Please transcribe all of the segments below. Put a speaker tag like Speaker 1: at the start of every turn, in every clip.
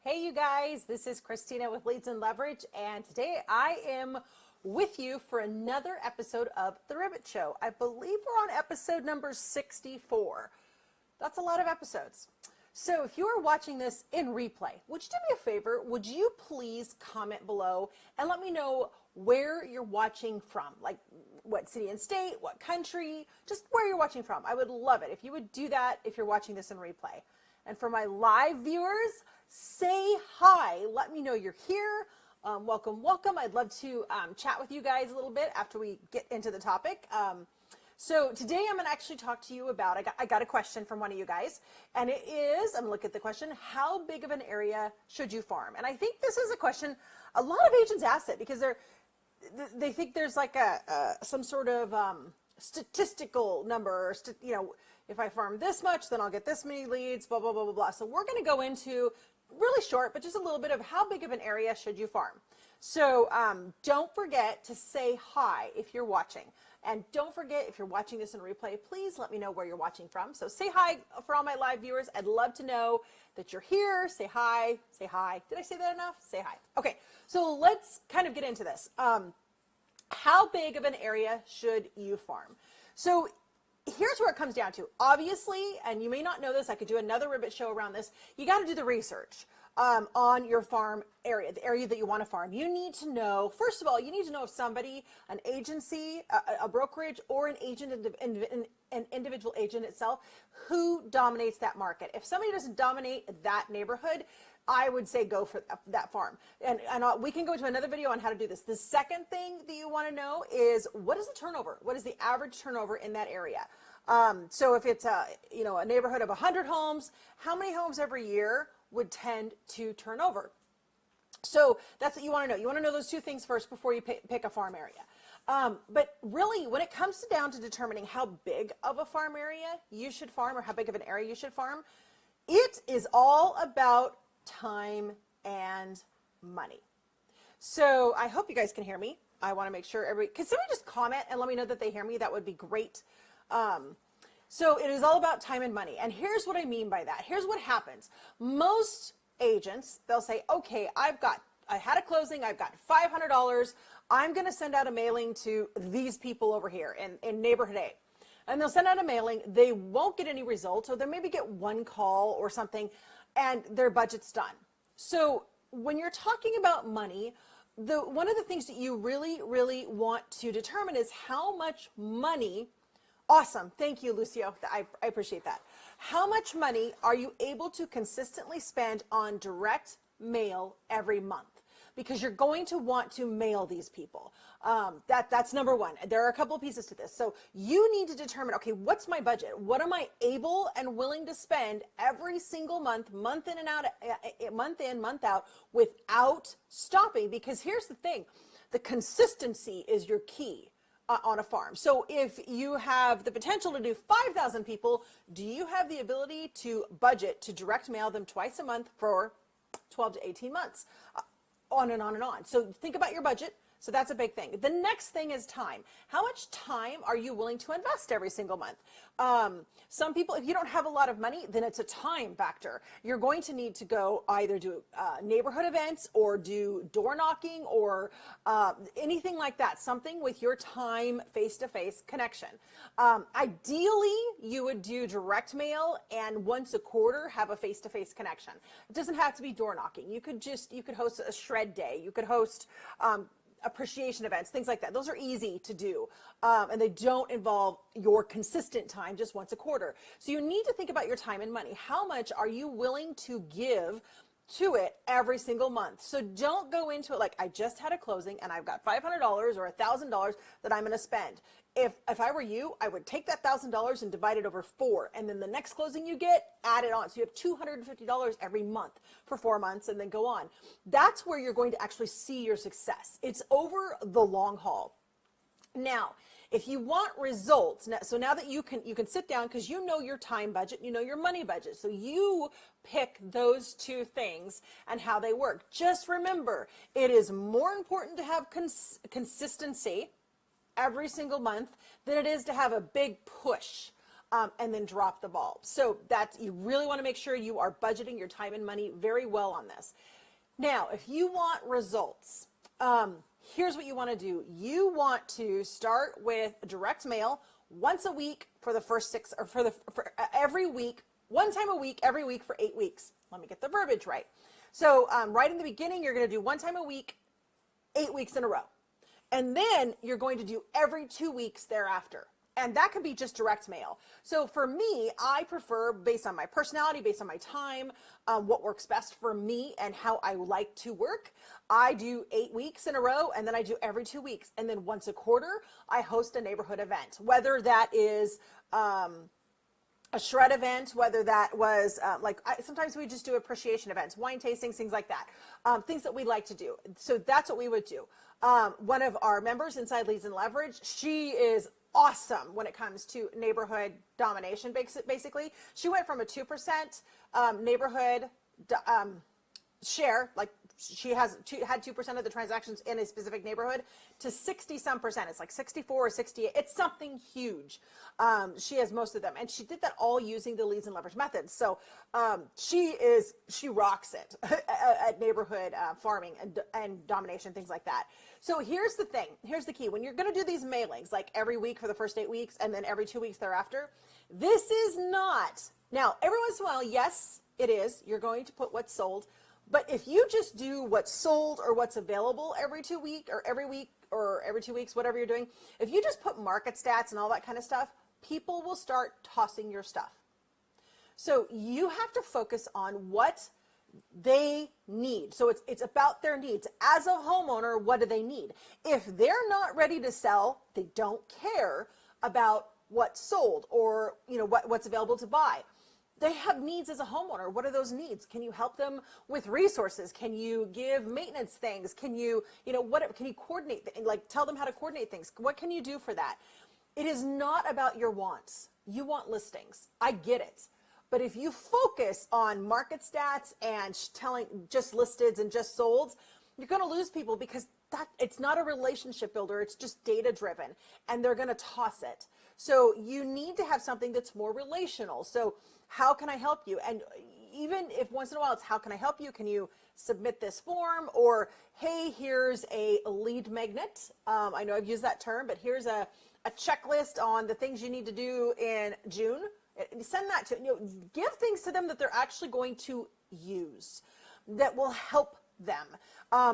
Speaker 1: Hey, you guys, this is Christina with Leads and Leverage, and today I am with you for another episode of The Ribbit Show. I believe we're on episode number 64. That's a lot of episodes. So if you are watching this in replay, would you do me a favor? Would you please comment below and let me know where you're watching from? Like what city and state, what country, just where you're watching from. I would love it if you would do that if you're watching this in replay. And for my live viewers, say hi. Let me know you're here. Welcome, welcome. I'd love to chat with you guys a little bit after we get into the topic. So today I'm going to actually talk to you about, I got a question from one of you guys, and it is, I'm going to look at the question, how big of an area should you farm? And I think this is a question, a lot of agents ask it because they think there's like some sort of statistical number, or if I farm this much, then I'll get this many leads, blah, blah, blah, blah, blah. So we're going to go into really short, but just a little bit of how big of an area should you farm. So don't forget to say hi if you're watching. And don't forget, if you're watching this in replay, please let me know where you're watching from. So say hi for all my live viewers. I'd love to know that you're here. Say hi. Say hi. Did I say that enough? Say hi. Okay, so let's kind of get into this. How big of an area should you farm? So here's where it comes down to. Obviously, and you may not know this, I could do another Ribbit show around this, you got to do the research on your farm area, the area that you want to farm. You need to know, first of all, you need to know if somebody, an agency, a brokerage, or an agent, an individual agent itself, who dominates that market. If somebody doesn't dominate that neighborhood, I would say go for that farm. And we can go into another video on how to do this. The second thing that you want to know is, what is the turnover? What is the average turnover in that area? So if it's a neighborhood of 100 homes, how many homes every year would tend to turn over? So that's what you want to know. You want to know those two things first before you pick a farm area. But really, when it comes down to determining how big of a farm area you should farm, or how big of an area you should farm, it is all about time and money. So I hope you guys can hear me. I want to make sure can somebody just comment and let me know that they hear me? That would be great. So it is all about time and money. And here's what I mean by that. Here's what happens. Most agents, they'll say, okay, I had a closing, I've got $500. I'm going to send out a mailing to these people over here in neighborhood A. And they'll send out a mailing. They won't get any results, or they maybe get one call or something, and their budget's done. So when you're talking about money, one of the things that you really, really want to determine is how much money. Awesome. Thank you, Lucio. I appreciate that. How much money are you able to consistently spend on direct mail every month? Because you're going to want to mail these people. That's number one. There are a couple of pieces to this. So you need to determine, okay, what's my budget? What am I able and willing to spend every single month, month in and out, month in, month out, without stopping? Because here's the thing, the consistency is your key on a farm. So if you have the potential to do 5,000 people, do you have the ability to budget to direct mail them twice a month for 12 to 18 months? On and on and on. So think about your budget. So that's a big thing. The next thing is time. How much time are you willing to invest every single month? Some people, if you don't have a lot of money, then it's a time factor. You're going to need to go either do neighborhood events or do door knocking or anything like that, something with your time face-to-face connection. Ideally, you would do direct mail and once a quarter have a face-to-face connection. It doesn't have to be door knocking. You could host a shred day. You could host appreciation events, things like that. Those are easy to do, and they don't involve your consistent time just once a quarter. So you need to think about your time and money. How much are you willing to give to it every single month? So don't go into it like, I just had a closing and I've got $500 or $1,000 that I'm going to spend. If I were you, I would take that $1,000 and divide it over 4, and then the next closing you get, add it on. So you have $250 every month for 4 months, and then go on. That's where you're going to actually see your success. It's over the long haul. Now, if you want results, so now that you can sit down, because you know your time budget, you know your money budget, so you pick those two things and how they work. Just remember, it is more important to have consistency every single month than it is to have a big push and then drop the ball. So that's, you really want to make sure you are budgeting your time and money very well on this. Now, if you want results, here's what you want to do. You want to start with direct mail once a week for the first for every week, one time a week, every week for 8 weeks. Let me get the verbiage right. So right in the beginning, you're going to do one time a week, 8 weeks in a row. And then you're going to do every 2 weeks thereafter. And that could be just direct mail. So for me, I prefer, based on my personality, based on my time, what works best for me and how I like to work. I do 8 weeks in a row, and then I do every 2 weeks. And then once a quarter, I host a neighborhood event, whether that is a shred event, whether that was sometimes we just do appreciation events, wine tastings, things like that, things that we like to do. So that's what we would do. One of our members inside Leads and Leverage, she is awesome when it comes to neighborhood domination. Basically, she went from a 2% neighborhood share, like she had 2% of the transactions in a specific neighborhood, to 60 some percent. It's like 64 or 68. It's something huge. She has most of them, and she did that all using the Leads and Leverage methods. So she rocks it at neighborhood farming and domination, things like that. So here's the thing. Here's the key. When you're going to do these mailings, like every week for the first 8 weeks, and then every 2 weeks thereafter, this is not, now every once in a while, yes, it is. You're going to put what's sold. But if you just do what's sold or what's available every 2 weeks or every week or every 2 weeks, whatever you're doing, if you just put market stats and all that kind of stuff, people will start tossing your stuff. So you have to focus on what they need. So it's about their needs. As a homeowner, what do they need? If they're not ready to sell, they don't care about what's sold or what's available to buy. They have needs as a homeowner. What are those needs? Can you help them with resources? Can you give maintenance things? Can you, can you coordinate, like tell them how to coordinate things? What can you do for that? It is not about your wants. You want listings. I get it. But if you focus on market stats and telling just listeds and just solds, you're going to lose people because it's not a relationship builder. It's just data driven, and they're going to toss it. So you need to have something that's more relational. So how can I help you? And even if once in a while it's how can I help you? Can you submit this form? Or, hey, here's a lead magnet. I know I've used that term, but here's a checklist on the things you need to do in June. Send that to, give things to them that they're actually going to use, that will help them.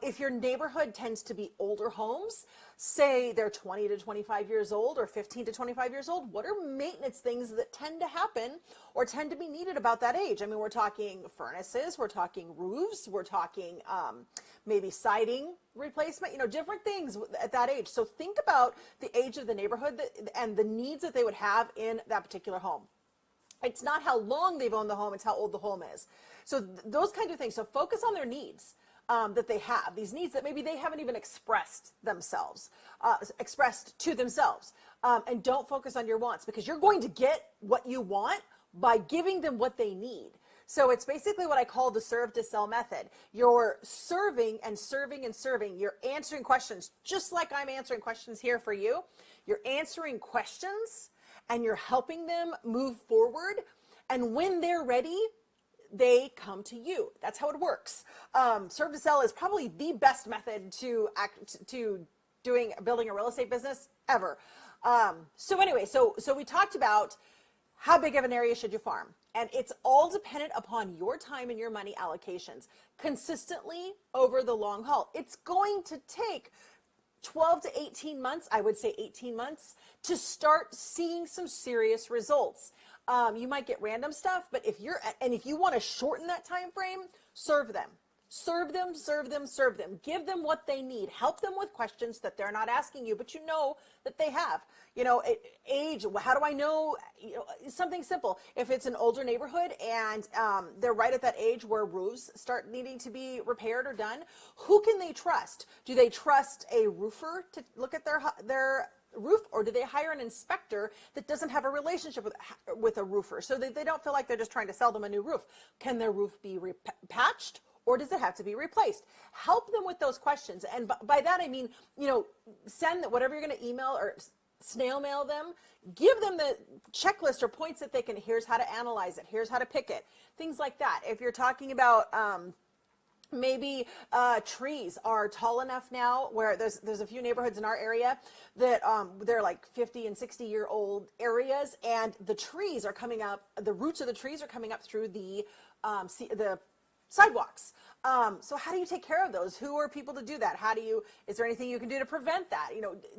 Speaker 1: If your neighborhood tends to be older homes, say they're 20 to 25 years old or 15 to 25 years old, what are maintenance things that tend to happen or tend to be needed about that age? I mean, we're talking furnaces, we're talking roofs, we're talking maybe siding replacement, different things at that age. So think about the age of the neighborhood and the needs that they would have in that particular home. It's not how long they've owned the home, it's how old the home is. So those kinds of things. So focus on their needs that they have, these needs that maybe they haven't even expressed to themselves. And don't focus on your wants, because you're going to get what you want by giving them what they need. So it's basically what I call the serve to sell method. You're serving and serving and serving. You're answering questions, just like I'm answering questions here for you. You're answering questions and you're helping them move forward. And when they're ready, they come to you. That's how it works. Serve to sell is probably the best method to building a real estate business ever. So anyway, so we talked about how big of an area should you farm, and it's all dependent upon your time and your money allocations consistently over the long haul. It's going to take 12 to 18 months, I would say 18 months, to start seeing some serious results. You might get random stuff, but if you want to shorten that time frame, serve them. Serve them, serve them, serve them. Give them what they need. Help them with questions that they're not asking you, but you know that they have. Age, how do I know? Something simple. If it's an older neighborhood and they're right at that age where roofs start needing to be repaired or done, who can they trust? Do they trust a roofer to look at their roof, or do they hire an inspector that doesn't have a relationship with a roofer, so that they don't feel like they're just trying to sell them a new roof? Can their roof be patched, or does it have to be replaced? Help them with those questions. And by that I mean, send whatever you're going to email or snail mail them, give them the checklist or points that they can, here's how to analyze it, here's how to pick it, things like that. If you're talking about maybe trees are tall enough now where there's a few neighborhoods in our area that they're like 50 and 60-year-old areas, and the trees are coming up, the roots of the trees are coming up through the sidewalks. So how do you take care of those? Who are people to do that? Is there anything you can do to prevent that?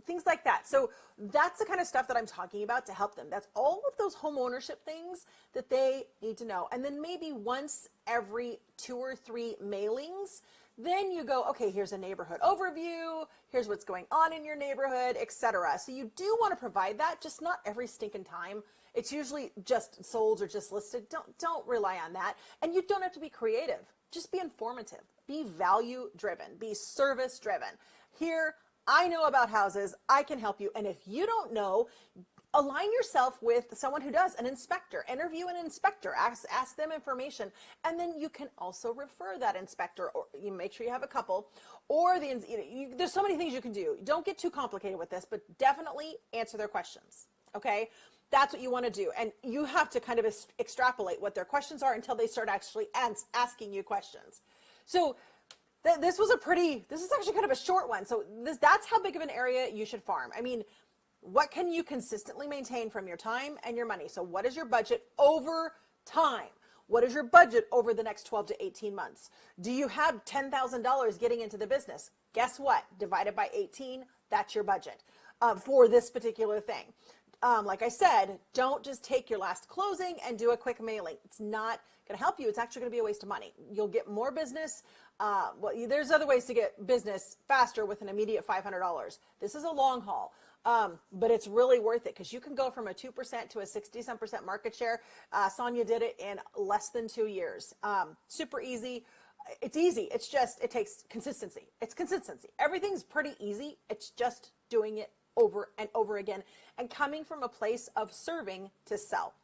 Speaker 1: Things like that. So that's the kind of stuff that I'm talking about to help them. That's all of those home ownership things that they need to know. And then maybe once every 2 or 3 mailings, then you go, okay, here's a neighborhood overview, here's what's going on in your neighborhood, etc. So you do want to provide that, just not every stinking time. It's usually just sold or just listed. Don't rely on that. And you don't have to be creative. Just be informative. Be value driven. Be service driven. Here, I know about houses. I can help you. And if you don't know, align yourself with someone who does, an inspector. Interview an inspector. Ask them information. And then you can also refer that inspector, or you make sure you have a couple, or there's so many things you can do. Don't get too complicated with this, but definitely answer their questions. Okay? That's what you want to do. And you have to kind of extrapolate what their questions are until they start actually asking you questions. So this is actually kind of a short one. So that's how big of an area you should farm. I mean, what can you consistently maintain from your time and your money? So what is your budget over time? What is your budget over the next 12 to 18 months? Do you have $10,000 getting into the business? Guess what? Divided by 18, that's your budget for this particular thing. Like I said, don't just take your last closing and do a quick mailing. It's not going to help you. It's actually going to be a waste of money. You'll get more business. There's other ways to get business faster with an immediate $500. This is a long haul, but it's really worth it because you can go from a 2% to a 60-some% market share. Sonia did it in less than 2 years. Super easy. It's easy. It's just, it takes consistency. It's consistency. Everything's pretty easy. It's just doing it over and over again and coming from a place of serving to sell.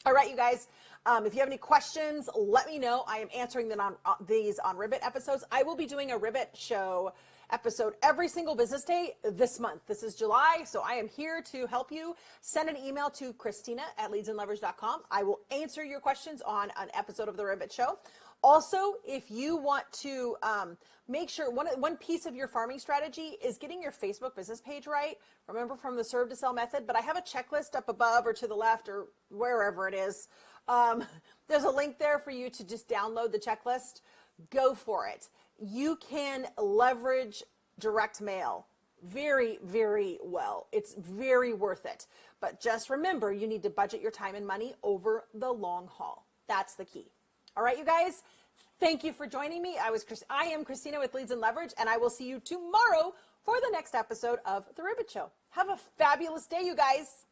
Speaker 1: All right, you guys, if you have any questions, let me know. I am answering them on these on Ribbit episodes. I will be doing a Ribbit show episode every single business day this month. This is July, so I am here to help you. Send an email to christina@leadsandleverage.com. I will answer your questions on an episode of the Ribbit show. Also, if you want to make sure, one piece of your farming strategy is getting your Facebook business page right. Remember from the serve to sell method, but I have a checklist up above or to the left or wherever it is. There's a link there for you to just download the checklist. Go for it. You can leverage direct mail very, very well. It's very worth it. But just remember, you need to budget your time and money over the long haul. That's the key. All right, you guys, thank you for joining me. I am Christina with Leads and Leverage, and I will see you tomorrow for the next episode of The Ribbit Show. Have a fabulous day, you guys.